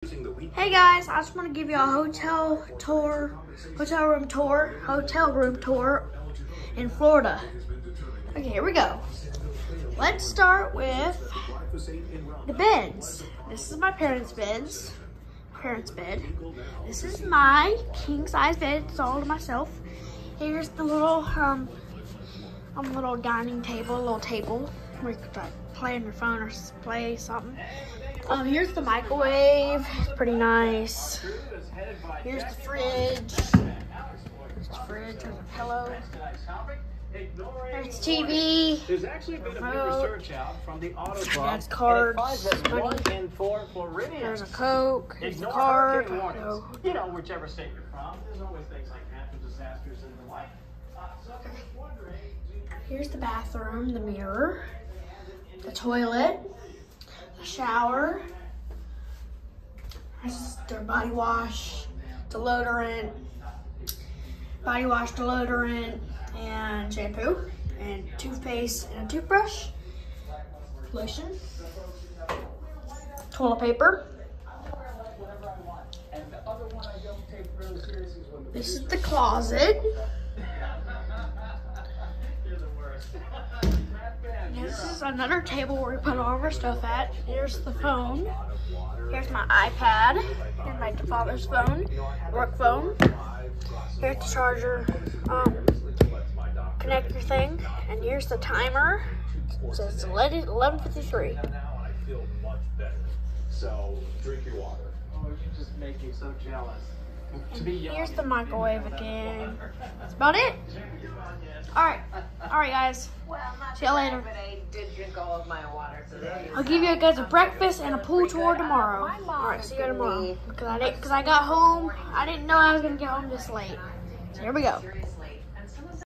Hey guys, I just want to give you a hotel room tour in Florida. Okay, here we go. Let's start with the beds. This is my parents' bed. This is my king size bed. It's all to myself. Here's the little little dining table, little table where you could play on your phone or play something. Here's the microwave. It's pretty nice. Here's the fridge. There's a pillow. There's TV. There's actually been a new research out from the Auto Club. That's cards. Money. 1 in 4 Floridians. There's a Coke. There's a Ignore card. hurricane warnings. You know, whichever state you're from, there's always things like natural disasters and the like. So I'm just wondering. Here's the bathroom, the mirror, the toilet, the shower. This is their body wash, deodorant, and shampoo, and toothpaste, and a toothbrush, lotion, toilet paper. This is the closet. This is another table where we put all of our stuff at. Here's the phone. Here's my iPad. Here's my father's phone, work phone. Here's the charger connector thing. And here's the timer. It says 11:53. So drink your water. Oh, you just make me so jealous. Here's the microwave again. That's about it. Alright guys. See you later. I'll give you guys a breakfast and a pool tour tomorrow. Alright, see you tomorrow. Because I got home. I didn't know I was going to get home this late. So here we go.